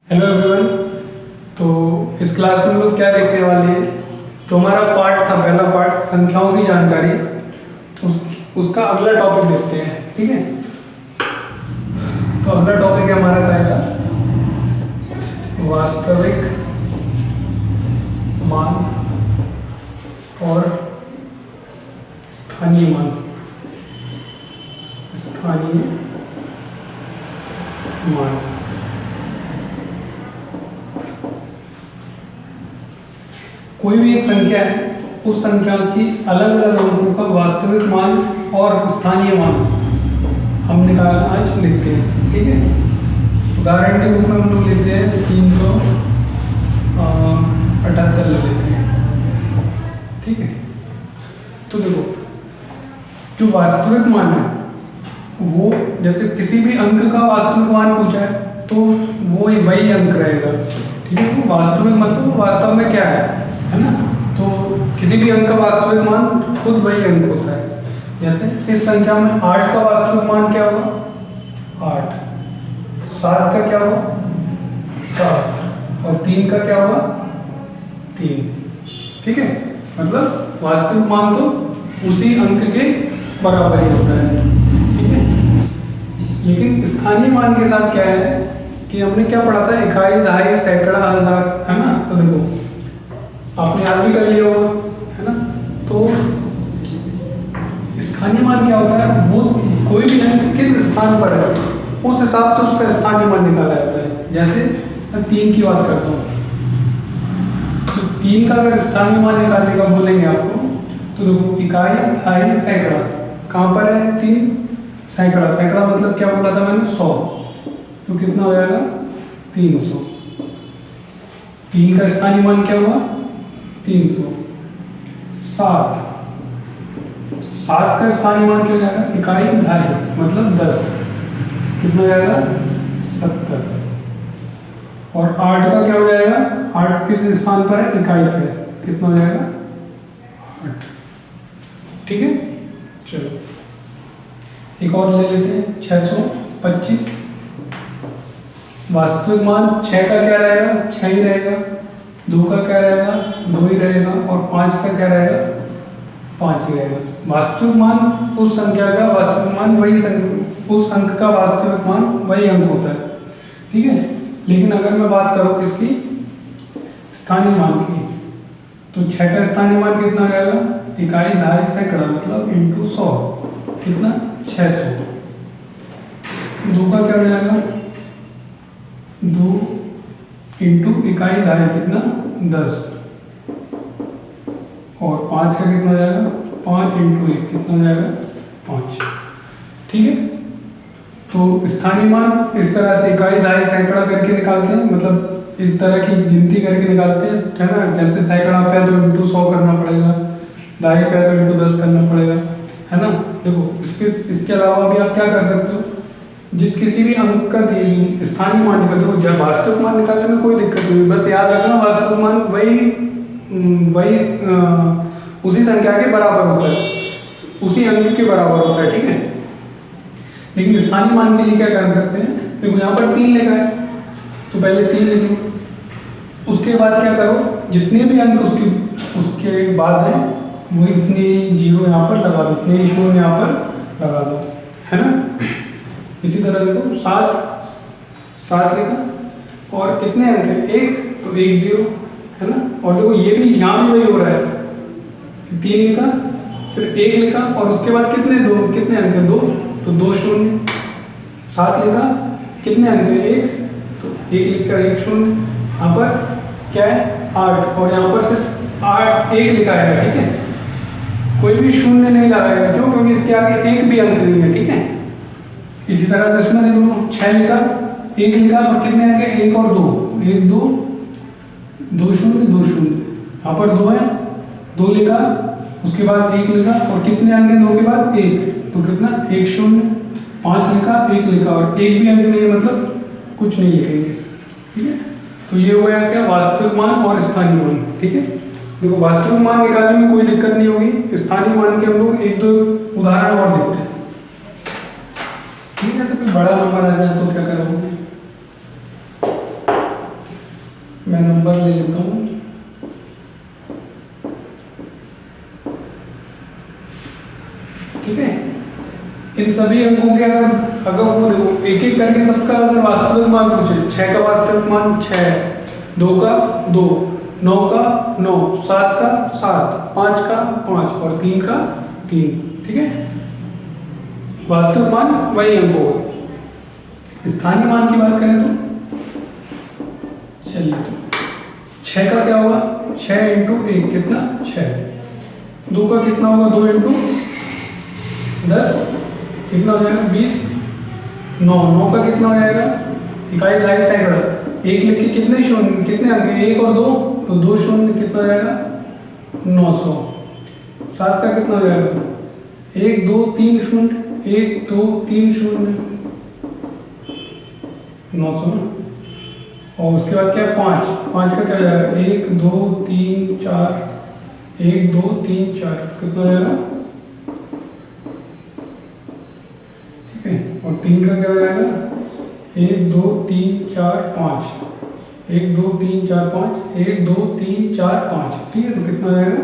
Hello everyone. तो इस class में हम लोग क्या देखने वाले हैं, तो हमारा पार्ट था पहला पार्ट संख्याओं की जानकारी, उसका अगला टॉपिक देखते हैं। ठीक है, तो अगला टॉपिक है हमारा क्या था, वास्तविक मान और स्थानीय मान। स्थानीय मान कोई भी एक संख्या है, उस संख्या की अलग अलग अंकों का वास्तविक मान और स्थानीय मान हम निकालना आज लिखते हैं। ठीक है, उदाहरण के रूप में हम लोग लेते हैं 378 ले लेते हैं। ठीक है, तो देखो जो वास्तविक मान है वो, जैसे किसी भी अंक का वास्तविक मान पूछा है तो वो वही अंक रहेगा। ठीक है, तो वास्तविक मतलब वास्तव में क्या है ना, तो किसी भी अंक का वास्तविक मान खुद वही अंक होता है। जैसे इस संख्या में 8 का वास्तविक मान क्या होगा, 8। 7 का क्या होगा, 7। और 3 का क्या होगा, 3। ठीक है, मतलब वास्तविक मान तो उसी अंक के बराबर ही होता है। ठीक है, लेकिन स्थानीय मान के साथ क्या है कि हमने क्या पढ़ा था, इकाई, दहाई, सैकड़ा, हजार, है ना। तो देखो आपने याद भी कर लिया होगा, है ना। तो स्थानीय मान क्या होता है, वो कोई भी अंक किस स्थान पर है उस हिसाब से उसका स्थानीय मान निकाला जाता है। जैसे मैं 3 की बात करता हूँ, तो 3 का अगर स्थानीय मान निकालने का बोलेंगे आपको, तो देखो इकाई, दहाई, सैकड़ा कहाँ पर है, 3। सैकड़ा, सैकड़ा मतलब क्या बोला था मैंने, 100। तो कितना हो जाएगा, 300। 3 का स्थानीय मान क्या हुआ, 300। 7 का स्थानीय मान क्या हो जाएगा, इकाई, दहाई मतलब 10। कितना हो जाएगा, 70। और 8 का क्या हो जाएगा, 8 किस स्थान पर है, इकाई पे, कितना हो जाएगा, 8। ठीक है, चलो एक और ले लेते हैं, 625। वास्तविक मान 6 का क्या रहेगा, 6 ही रहेगा। 2 का क्या रहेगा, 2 ही रहेगा। और 5 का क्या रहेगा, 5 ही रहेगा। वास्तविक मान उस संख्या का वास्तविक मान वही उस अंक का वास्तविक मान वही अंक होता है। ठीक है, लेकिन अगर मैं बात करूँ किसकी, स्थानीय मान की, तो 6 का स्थानीय मान कितना रहेगा, इकाई, दहाई, सैकड़ा मतलब इंटू 100, कितना, 600। 2 का क्या हो जाएगा, 2 इंटू इकाई, दहाई कितना, 10। और 5 का कितना हो जाएगा, 5 इंटू 1 कितना हो जाएगा, 5। ठीक है, तो स्थानीय मान इस तरह से इकाई, दहाई, सैकड़ा करके निकालते हैं, मतलब इस तरह की गिनती करके निकालते हैं, है ना। जैसे सैकड़ा पे तो इंटू 100 करना पड़ेगा, दहाई पे तो इंटू 10 करना पड़ेगा, है ना। देखो इसके अलावा भी आप क्या कर सकते हो, जिस किसी भी अंक का स्थानीय मान निकालते हो, जब वास्तविक मान निकालने में कोई दिक्कत नहीं, बस याद रखना वास्तविक मान वही उसी संख्या के बराबर होता है, उसी अंक के बराबर होता है। ठीक है, लेकिन स्थानीय मान के लिए क्या कर सकते हैं, देखो यहाँ पर 3 लिखा है तो पहले 3 लिख लो। उसके बाद क्या करो, जितने भी अंक उसके बाद हैं वो इतने जीरो यहाँ पर लगा दो, इतने शून्य यहाँ पर लगा दो, है ना। इसी तरह देखो 7 लिखा और कितने अंक हैं, 1, तो 1 0, है ना। और देखो ये भी यहाँ भी वही हो रहा है, 3 लिखा फिर 1 लिखा और उसके बाद कितने अंक हैं, 2, तो 2 शून्य। 7 लिखा, कितने अंक हैं, 1, तो 1 लिखकर 1 शून्य। यहाँ पर क्या है, 8, और यहाँ पर सिर्फ 1 लिखा है। ठीक है, कोई भी शून्य नहीं लगाएगा, क्यों, क्योंकि इसके आगे एक भी अंक नहीं है। ठीक है, इसी तरह से इसमें देखो 6 लिखा, 1 लिखा और कितने अंक हैं, 1 और 2, 1 2, 2 शून्य 2 शून्य। यहाँ पर 2 है, 2 लिखा उसके बाद 1 लिखा और कितने अंक हैं 2 के बाद, 1, तो कितना, 1 शून्य। 5 लिखा, 1 लिखा और एक भी अंक नहीं है, मतलब कुछ नहीं लिखेंगे। ठीक है, तो ये हो गया क्या, वास्तविक मान और स्थानीय मान। ठीक है, देखो वास्तविक मान निकालने में कोई दिक्कत नहीं होगी, स्थानीय मान के हम लोग 1-2 उदाहरण और देखते हैं। ठीक है, जैसे कोई बड़ा नंबर आ जाए तो क्या करोगे, मैं नंबर ले लेता हूँ। ठीक है, इन सभी अंकों के अगर वो देखो एक एक करके सबका अगर वास्तविक मान पूछे, 6 का वास्तविक मान 6, 2 का 2, 9 का 9, 7 का 7, 5 का 5 और 3 का 3। ठीक है, वास्तविक मान वही अंक होगा। स्थानीय मान की बात करें तो चलिए, तो 6 का क्या होगा, 6 इंटू 1 कितना 6, 2 का कितना होगा 2 इंटू 10 कितना हो जाएगा 20, 9 का कितना हो जाएगा इकाई दहाई सैकड़ा, 1 लिख के कितने शून्य कितने अंक है 1 और 2, तो 2 शून्य कितना हो जाएगा 900। 7 का कितना हो जाएगा 1 2 3 शून्य 1 2 3 शून्य 900 ना। और उसके बाद क्या 5 का क्या हो जाएगा 1 2 3 4, 1 2 3 4 कितना हो जाएगा, ठीक है। और 3 का क्या हो जाएगा 1 2 3 4 5, 1 2 3 4 5, 1 2 3 4 5, ठीक है। तो कितना हो जाएगा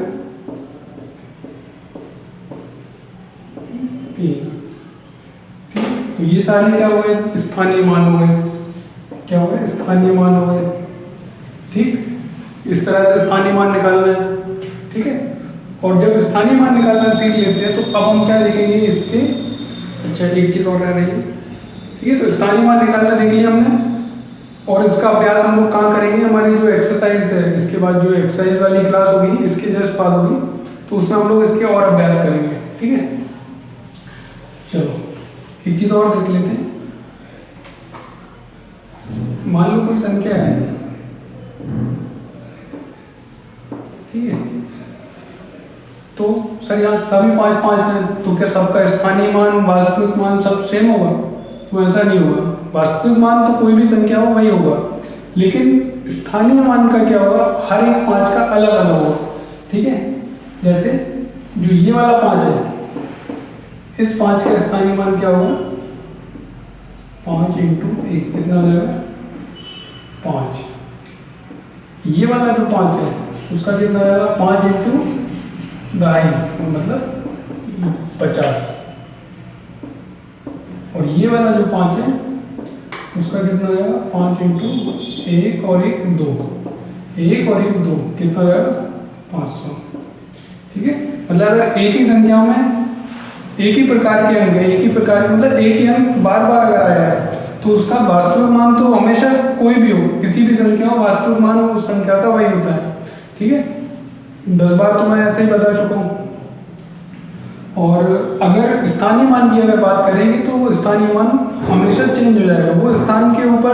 3। तो ये सारे क्या हो गए स्थानीय मान हो गए, क्या हो गए स्थानीय मान हो गए। ठीक, इस तरह से स्थानीय मान निकालना है। ठीक है, और जब स्थानीय मान निकालना सीख लेते हैं तो अब हम क्या देखेंगे इसके, अच्छा एक चीज़ और रह रही है। ठीक है, तो स्थानीय मान निकालना देख लिया हमने, और इसका अभ्यास हम लोग कहाँ करेंगे, हमारी जो एक्सरसाइज है इसके बाद जो एक्सरसाइज वाली क्लास होगी इसके जस्ट बाद होगी, तो उसमें हम लोग इसके और अभ्यास करेंगे। ठीक है, चलो एक चीज़ और देख लेते हैं। मान लो कोई संख्या है, ठीक है, तो सर यहाँ सभी 5 5 हैं, तो क्या सबका स्थानीय मान वास्तविक मान सब सेम होगा, तो ऐसा नहीं होगा। वास्तविक मान तो कोई भी संख्या हो वही होगा, लेकिन स्थानीय मान का क्या होगा, हर एक 5 का अलग अलग होगा। ठीक है, जैसे जो ये वाला 5 है, इस 5 का स्थानीय मान क्या होगा 5 इंटू 1 कितना हो जाएगा 5। ये वाला जो 5 है उसका कितना हो जाएगा 5 इंटू दहाई मतलब 50। और ये वाला जो 5 है उसका कितना हो जाएगा 5 इंटू 1 और 1 2, 1 और 1 2 कितना हो जाएगा 500। ठीक है, मतलब अगर एक ही संख्या में एक ही प्रकार के अंक है, एक ही प्रकार के मतलब एक ही अंक बार बार अगर आया है तो उसका वास्तविक मान तो हमेशा कोई भी हो, किसी भी संख्या हो, वास्तविक मान उस संख्या का वही होता है। ठीक है, 10 बार तो मैं ऐसे ही बता चुका हूँ। और अगर स्थानीय मान की अगर बात करेंगे तो वो स्थानीय मान हमेशा चेंज हो जाएगा, वो स्थान के ऊपर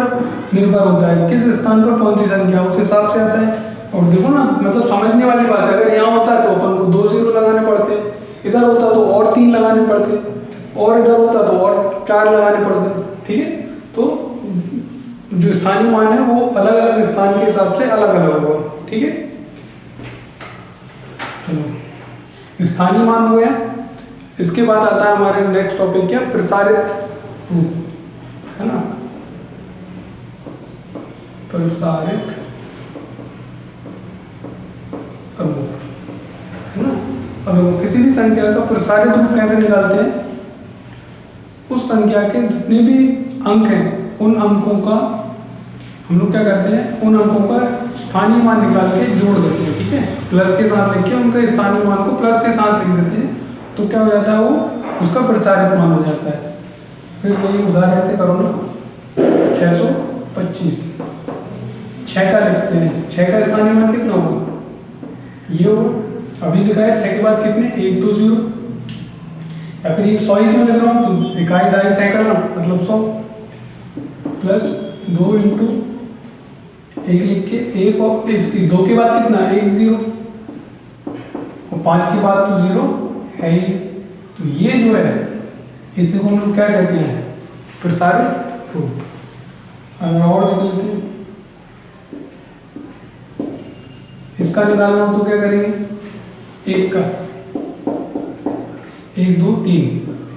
निर्भर होता है, किस स्थान पर कौन सी संख्या उस हिसाब से आता है। और देखो ना, मतलब समझने वाली बात है, अगर यहाँ होता है तो अपन को 2 0 लगाने पड़ते, इधर होता तो और 3 लगाने पड़ते, और इधर होता तो और 4 लगाने पड़ते। ठीक है, तो जो स्थानीय मान है वो अलग अलग स्थान के हिसाब से अलग अलग होगा। ठीक है, चलो स्थानीय मान हो गया। इसके बाद आता है हमारे नेक्स्ट टॉपिक क्या, प्रसारित रूप, है ना, प्रसारित रूप, है ना। अब किसी भी संख्या का प्रसारित रूप कैसे निकालते हैं, उस संख्या के जितने भी अंक हैं उन अंकों का हम लोग क्या करते हैं, उन अंकों का स्थानीय मान निकाल के जोड़ देते हैं। ठीक है, प्लस के साथ लिख के उनका स्थानीय मान को प्लस के साथ लिख देते हैं, तो क्या हो जाता है वो उसका प्रसारित मान हो जाता है। फिर वही उदाहरण से करो ना, 625 6 का लिखते हैं, 6 का स्थानीय मान कितना होगा ये हो, अभी दिखाया 6 के बाद कितने 1 2 0, या फिर ये 100 ही क्यों लिख रहा हूँ, तो इकाई दहाई सैकड़ा मतलब 100 प्लस 2 इंटू 1 लिख के 1 और इसकी 2 के बाद कितना 1 0 और 5 के बाद तो 0 है ही। तो ये जो है इसे को हम लोग क्या कहते हैं, प्रसारित रूप। अगर और देख लेते हैं, इसका निकालना हो तो क्या करेंगे, 1 का 1 2 3,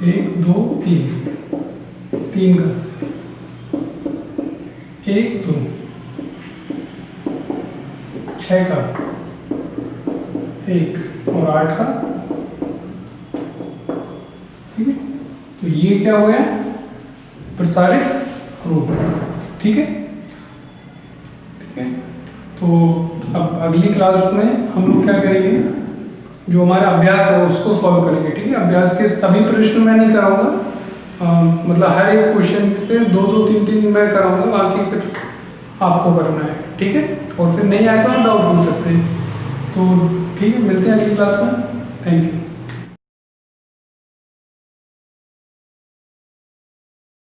1 2 3, 3 का 1 2, 6 का 1 और 8 का, ठीक है। तो ये क्या हो गया, प्रसारित रूप, ठीक है। ठीक है, तो अब अगली क्लास में हम लोग क्या करेंगे, जो हमारा अभ्यास है उसको सॉल्व करेंगे, ठीक है। अभ्यास के सभी प्रश्न मैं नहीं कराऊंगा, मतलब हर एक क्वेश्चन से 2-2, 3-3 मैं कराऊंगा, बाकी फिर आपको करना है, ठीक है। और फिर नहीं आए तो आप डाउट पूछ सकते हैं। तो ठीक है, मिलते हैं अगली क्लास में। Thank you.